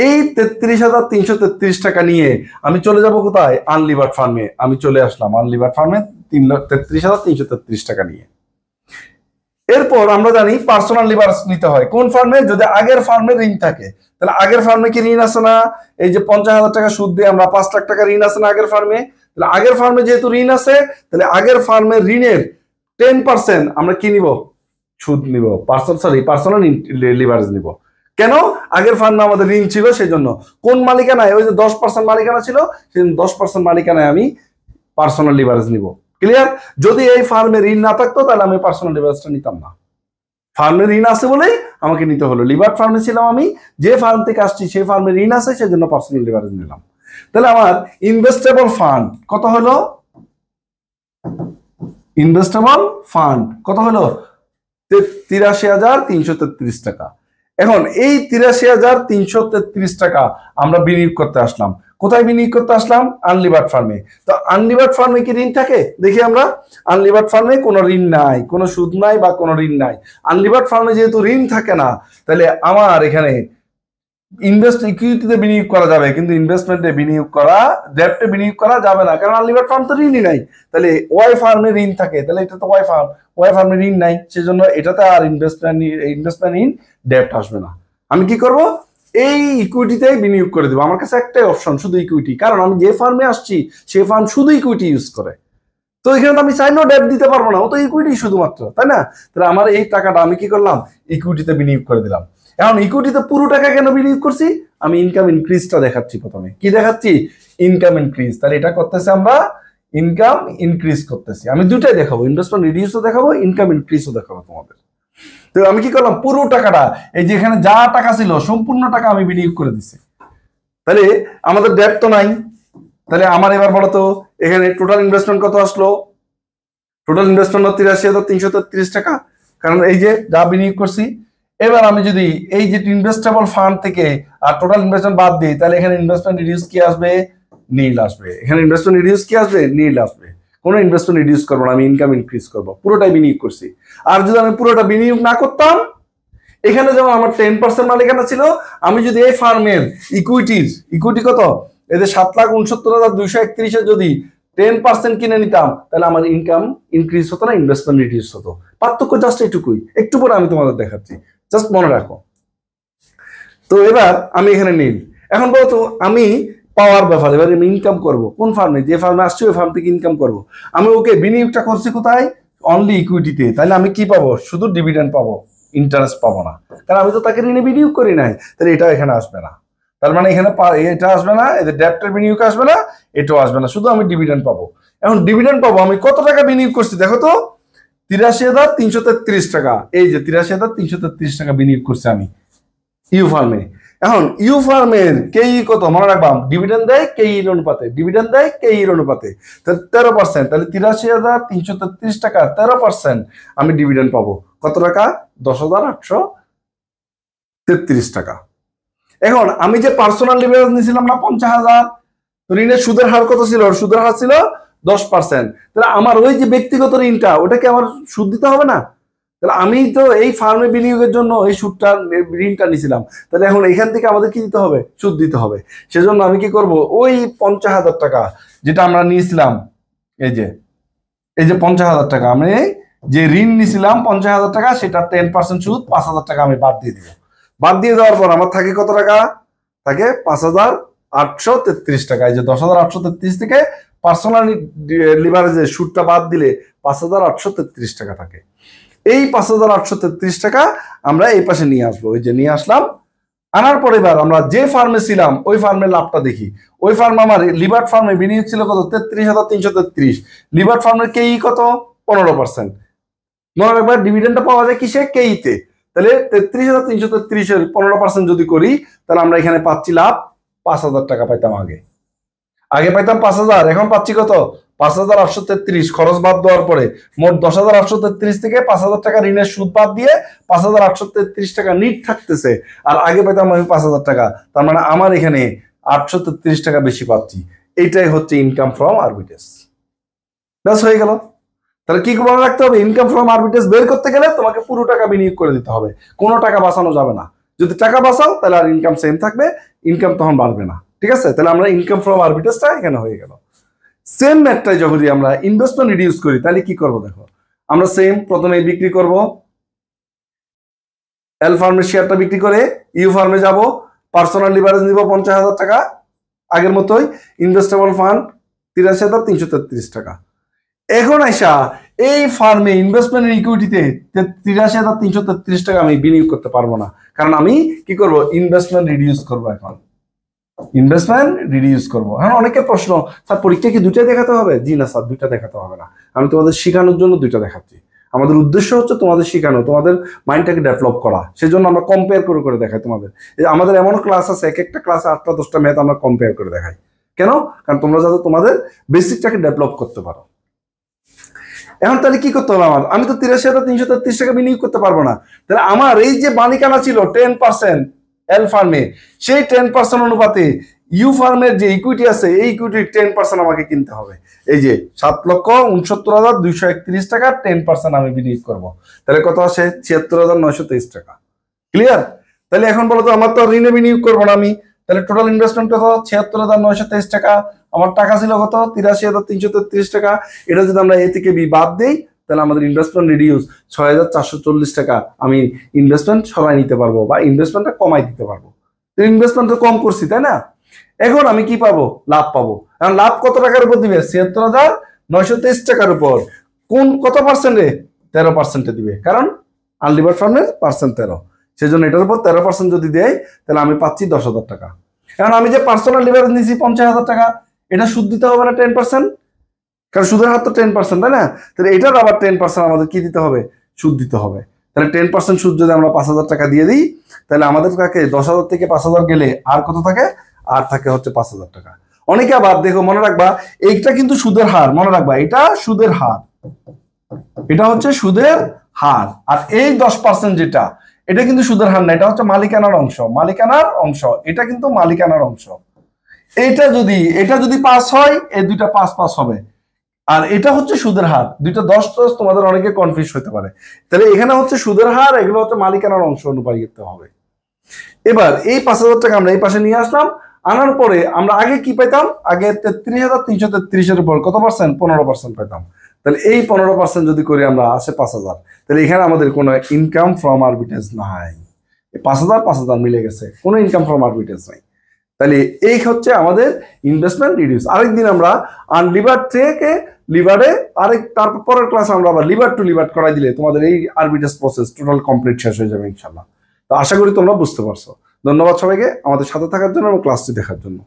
এই 33,333 টাকা নিয়ে আমি চলে যাব কোথায়? আনলিভার ফার্মে। আমি চলে আসলাম আনলিভার ফার্মে 33,333 টাকা নিয়ে। এরপর আমরা জানি পার্সোনাল লিভারেজ নিতে হয় কোন ফার্মে? যদি আগের ফার্মে ঋণ থাকে। তাহলে আগের ফার্মে কি ঋণ আছে না? এই যে 50,000 টাকা সুদ দিয়ে আমরা 5 লাখ টাকা ঋণ আছে না আগের ফার্মে? তাহলে আগের ফার্মে যেহেতু ঋণ আছে, তাহলে আগের ফার্মের ঋণের 10% আমরা কি নিব? সুদ নিব। পার্সোনাল লিভারেজ নিব। কেন? আগের ফার্মে আমাদের ঋণ ছিল, সেই জন্য। কোন মালিকানায়? ওই যে 10% মালিকানা ছিল, সেই 10% মালিকানায় আমি পার্সোনাল লিভারেজ নিব। ক্লিয়ার? যদি এই ফার্মে ঋণ না থাকতো তাহলে আমি পার্সোনাল লিভারেজটা নিতাম না। ফার্মে ঋণ আছে বলেই আমাকে নিতে হলো। লিভার ফার্মে ছিলাম আমি, যে ফার্ম থেকে আসছি সেই ফার্মে ঋণ আছে, সেজন্য পার্সোনাল লিভারেজ নিলাম। তাহলে আমার ইনভেস্টেবল ফান্ড কত হলো? ইনভেস্টেবল ফান্ড কত হলো? 83,333 টাকা। এখন এই 83,333 টাকা আমরা বিনিয়োগ করতে আসলাম। কোথায় বিনিয়োগ করতে আসলাম? আনলিভার ফার্মে। তো আনলিভার ফার্মে কি ঋণ থাকে? দেখি আমরা। আনলিভার ফার্মে কোনো ঋণ নাই, কোনো সুদ নাই বা কোনো ঋণ নাই। আনলিভার ফার্মে যেহেতু ঋণ থাকে না, তাহলে আমার এখানে ইকুইটিতে বিনিয়োগ করা যাবে, কিন্তু ইনভেস্টমেন্টে বিনিয়োগ করা, ডেপ্টে বিনিয়োগ করা যাবে না, কারণ আনলিভার ফার্ম তো ঋণই নাই। তাহলে ওয়াই ফার্মে ঋণ থাকে, তাহলে এটা তো ওয়াই ফার্মে ঋণ নাই, সেজন্য এটাতে আর ইনভেস্টমেন্ট ইন ডেপ্ট আসবে না। আমি কি করব? এই ইকুইটিতে বিনিয়োগ করে দেবো। আমার কাছে একটাই অপশন, শুধু ইকুইটি, কারণ আমি যে ফার্মে আসছি সেই ফার্ম শুধু ইকুইটি ইউজ করে। তো এখানে তো আমি চাইলেও ডেপ্ট দিতে পারবো না, ও তো ইকুইটি শুধুমাত্র, তাই না? তাহলে আমার এই টাকাটা আমি কি করলাম? ইকুইটিতে বিনিয়োগ করে দিলাম। এখন ইকুইটিতে পুরো টাকা কেন বিনিয়োগ করছি? আমি ইনকাম ইনক্রিজটা দেখাচ্ছি। প্রথমে কি দেখাচ্ছি? Income increase. তাহলে এটা করতেছি আমরা ইনকাম ইনক্রিজ করতেছি। আমি দুটাই দেখাবো, ইনভেস্টমেন্ট রিডিউসও দেখাবো, ইনকাম ইনক্রিজও দেখাবো তোমাদের। তো আমি কি করলাম, পুরো টাকাটা এই যে এখানে যা টাকা ছিল সম্পূর্ণ টাকা আমি বিনিয়োগ করে দিচ্ছি। তাহলে আমাদের ডেট তো নাই। তাহলে আমার এবার বলো তো এখানে টোটাল ইনভেস্টমেন্ট কত আসলো? টোটাল ইনভেস্টমেন্ট 83,333 টাকা, কারণ এই যে যা বিনিয়োগ করছি। এবার আমি যদি এই যে ইনভেস্টেবল ফান্ড থেকে আর টোটাল ইনভেস্টমেন্ট বাদ দিই, তাহলে এখানে ইনভেস্টমেন্ট রিডিউস কি আসবে? নীল আসবে। এখানে ইনভেস্টমেন্ট রিডিউস কি আসবে? নীল আসবে। কোনো ইনভেস্টমেন্ট রিডিউস করবো না, আমি ইনকাম ইনক্রিজ করবো, পুরোটাই বিনিয়োগ করছি। আর যদি আমি পুরোটা বিনিয়োগ না করতাম, এখানে যেমন আমার 10% মালিকানা ছিল, আমি যদি এই ফার্মের ইকুইটি কত, এই যে 7,69,231 যদি 10% কিনে নিতাম, তাহলে আমার ইনকাম ইনক্রিজ হতো না, ইনভেস্টমেন্ট রিডিউস হতো। পার্থক্য জাস্ট এটুকুই, একটু পরে আমি তোমাদের দেখাচ্ছি, জাস্ট মনে রাখো। তো এবার আমি এখানে নীল। এখন বলতো আমি পাওয়ার ব্যাপার, এবার আমি ইনকাম করবো কোন ফার্মে, যে ফার্মে আসছি ওই ফার্ম থেকে ইনকাম করবো। আমি ওকে বিনিয়োগটা করছি কোথায়? অনলি ইকুইটিতে। তাহলে আমি কি পাবো? শুধু ডিভিডেন্ড পাবো, ইন্টারেস্ট পাবো না, কারণ আমি তো তাকে ঋণে বিনিয়োগ করি নাই। তাহলে এটাও এখানে আসবে না। তার মানে এখানে এটা আসবে না, এদের ডেপ্টের বিনিয়োগ আসবে না, এটাও আসবে না, শুধু আমি ডিভিডেন্ড পাবো। এখন ডিভিডেন্ড পাবো আমি কত টাকা বিনিয়োগ করছি দেখো তো, 83,333 টাকা। এই যে 83,333 টাকা বিনিয়োগ করছি আমি ইউ ফার্মে। এখন ইউ ফার্মের কেই কত মনে রাখবাম, ডিভিডেন্ড দেয় কেই অনুপাতে, ডিভিডেন্ড দেয় কেই অনুপাতে। 13%, তাহলে 83,333 টাকা 13% আমি ডিভিডেন্ড পাবো। কত টাকা? 10,833 টাকা। এখন আমি যে পার্সোনাল লিভারেজ নিয়েছিলাম না 50,000, ঋণের সুদের হার কত ছিল? সুদের হার ছিল 10%। তাহলে আমার ওই যে ব্যক্তিগত ঋণটা, ওটাকে আমার সুদ দিতে হবে না? তাহলে আমি তো এই ফার্মে বিনিয়োগের জন্য এই সুদটা ঋণটা নিয়েছিলাম, তাহলে এখন এখান থেকে আমাদের কি দিতে হবে? সুদ দিতে হবে। সেজন্য আমি কি করব, ওই 50,000 টাকা যেটা আমরা নিয়েছিলাম, এই যে 50,000 টাকা আমি যে ঋণ নিয়েছিলাম 50,000 টাকা, সেটা 10% সুদ 5,000 টাকা আমি বাদ দিয়ে দিব। বাদ দিয়ে দেওয়ার পর আমার থাকে কত টাকা? থাকে 5,833 টাকা। এই যে 10,833 থেকে পার্সোনাল লিভারেজের সুদটা বাদ দিলে 5,833 টাকা থাকে। এই 5,833 টাকা আমরা এই পাশে নিয়ে আসবো। ওই যে নিয়ে আসলাম, আনার পরে এবার আমরা যে ফার্মে ছিলাম ওই ফার্মের লাভটা দেখি। ওই ফার্ম আমার লিবার্ট ফার্মে বিনিয়োগ ছিল কত? 33,333। লিবার্ট ফার্মের কেই কত? 15%। মনে রাখবে ডিভিডেন্ডটা পাওয়া যায় কিসে? কেইতে। তাহলে 33,333-এর 15% যদি করি, তাহলে আমরা এখানে পাচ্ছি লাভ 5,000 টাকা পাইতাম। আগে পাইতাম 5,000, এখন পাচ্ছি কত? 5,833 খরচ বাদ দেওয়ার পরে মোট 10,833 থেকে 5,000 টাকা ঋণের সুদ বাদ দিয়ে 5,833 টাকা নিট থাকতেছে। আর আগে পাইতাম আমি 5,000 টাকা, তার মানে আমার এখানে 833 টাকা বেশি পাচ্ছি। এইটাই হচ্ছে ইনকাম ফ্রম আরবিট্রেজ। ব্যাস হয়ে গেল। তাহলে কি মনে রাখতে হবে? ইনকাম ফ্রম আরবিট্রেজ বের করতে গেলে তোমাকে পুরো টাকা বিনিয়োগ করে দিতে হবে, কোনো টাকা বাঁচানো যাবে না। যদি টাকা বাঁচাও তাহলে আর ইনকাম সেম থাকবে, ইনকাম তখন বাড়বে না। ঠিক আছে? তাহলে আমরা ইনকাম ফ্রম আরবিট্রেজটা এখানে হয়ে গেল। সেম ম্যাথটাই যখন আমরা ইনভেস্টমেন্ট রিডিউস করি, তাহলে কি করব দেখো। আমরা সেম প্রথমে বিক্রি করব, এল ফার্মের শেয়ারটা বিক্রি করে ইউ ফার্মে যাব, পার্সোনাল লিভারেজ নিব 50,000 টাকা আগের মতোই, ইনভেস্টেবল ফান্ড 83,333 টাকা। এখন আইসা এই ফার্মে ইনভেস্টমেন্ট ইকুইটিতে 83,333 টাকা আমি বিনিয়োগ করতে পারবো না, কারণ আমি কি করব? ইনভেস্টমেন্ট রিডিউস করবো। এখন ইনভেস্টমেন্ট রিডিউস করবো। হ্যাঁ, অনেকের প্রশ্ন, স্যার পরীক্ষা কি দুইটা দেখাতে হবে? জি না স্যার, দুইটা দেখাতে হবে না, আমি তোমাদের শেখানোর জন্য দুইটা দেখাচ্ছি। আমাদের উদ্দেশ্য হচ্ছে তোমাদের শেখানো, তোমাদের মাইন্ডটাকে ডেভেলপ করা। সেজন্য আমরা কম্পেয়ার করে করে দেখাই তোমাদের। আমাদের এমন ক্লাস আছে, এক একটা ক্লাসে 8টা-10টা ম্যাথ আমরা কম্পেয়ার করে দেখাই। কেন? কারণ তোমরা যাতে তোমাদের বেসিকটাকে ডেভেলপ করতে পারো। এখন তাহলে কি করতে হবে আমার? আমি তো 83,333 টাকা বিনিয়োগ করতে পারবো না। তাহলে আমার এই যে মালিকানা ছিল 10% এল ফার্মে, সেই 10% অনুপাতে ইউ ফার্মের যে ইকুইটি আছে, এই ইকুইটির 10% আমাকে কিনতে হবে। এই যে 7,69,231 টাকা 10% আমি বিনিয়োগ করবো। তাহলে কত আসে? 76,923 টাকা। ক্লিয়ার? তাহলে এখন বলো তো, আমার তো ঋণে বিনিয়োগ করবো না আমি, তাহলে টোটাল ইনভেস্টমেন্ট কত? 76,923 টাকা। আমার টাকা ছিল কত? 83,333 টাকা। এটা যদি আমরা এ থেকে বি বাদ দেই, তাহলে আমাদের ইনভেস্টমেন্ট রিডিউস 6,440 টাকা আমি ইনভেস্টমেন্ট সরাই নিতে পারবো, বা ইনভেস্টমেন্টটা কমাই দিতে পারবো। ইনভেস্টমেন্টটা কম করছি, তাই না? এখন আমি কি পাবো? লাভ পাবো। এখন লাভ কত টাকার উপর দিবে? 76,923 টাকার উপর। কোন কত পার্সেন্টে? 13% দিবে, কারণ আনলিভার্ড ফার্মের পার্সেন্ট 13, সেজন্য এটার উপর 13% যদি দেয়, তাহলে আমি পাচ্ছি 10,000 টাকা। এখন আমি যে পার্সোনাল লিভারেজ নিয়েছি 50,000 টাকা, এটা সুদ দিতে হবে না 10%? কারণ সুদের হার তো 10%, তাই না? তাহলে এটার আবার 10% আমাদের কি দিতে হবে? সুদ দিতে হবে। তাহলে 10% সুদ যদি আমরা 5,000 টাকা দিয়ে দিই, তাহলে আমাদের কাছে 10,000 থেকে 5,000 গেলে আর কত থাকে? আর থাকে হচ্ছে 5,000 টাকা। অনেকে আবার দেখো, মনে রাখবা এইটা কিন্তু সুদের হার, মনে রাখবা এটা সুদের হার, এটা হচ্ছে সুদের হার। আর এই 10% যেটা, এটা কিন্তু সুদের হার না, এটা হচ্ছে মালিকানার অংশ, মালিকানার অংশ, এটা কিন্তু মালিকানার অংশ। এটা যদি 5 হয়, এই দুইটা 5 হবে। আর এটা হচ্ছে সুদের হার, দুইটা 10 তোমাদের অনেকে কনফিউজ হতে পারে। তাহলে এখানে হচ্ছে সুদের হার, এগুলো হচ্ছে মালিকানার অংশ অনুপায়িত হবে। এবার এই 5,000 টাকা আমরা এই পাশে নিয়ে আসলাম, আনার পরে আমরা আগে কি পেতাম? আগে 33,333 এর উপর কত পার্সেন্ট? 15% পেতাম। তাহলে এই 15% যদি করি আমরা, আসে 5,000। তাহলে এখানে আমাদের কোনো ইনকাম ফ্রম আরবিট্রেজ নাই, 5,000 মিলে গেছে, কোনো ইনকাম ফ্রম আরবিট্রেজ নাই। তাহলে এই হচ্ছে আমাদের ইনভেস্টমেন্ট রিডিউস। আরেকদিন আমরা আনলিভার থেকে লিভারে, তারপরের ক্লাসে আমরা আবার লিভার টু লিভার করাই দিলে তোমাদের এই আরবিট্রেজ প্রসেস টোটাল কমপ্লিট শেষ হয়ে যাবে ইনশাল্লাহ। তো আশা করি তোমরা বুঝতে পারছো। ধন্যবাদ সবাইকে আমাদের সাথে থাকার জন্য এবং ক্লাসটি দেখার জন্য।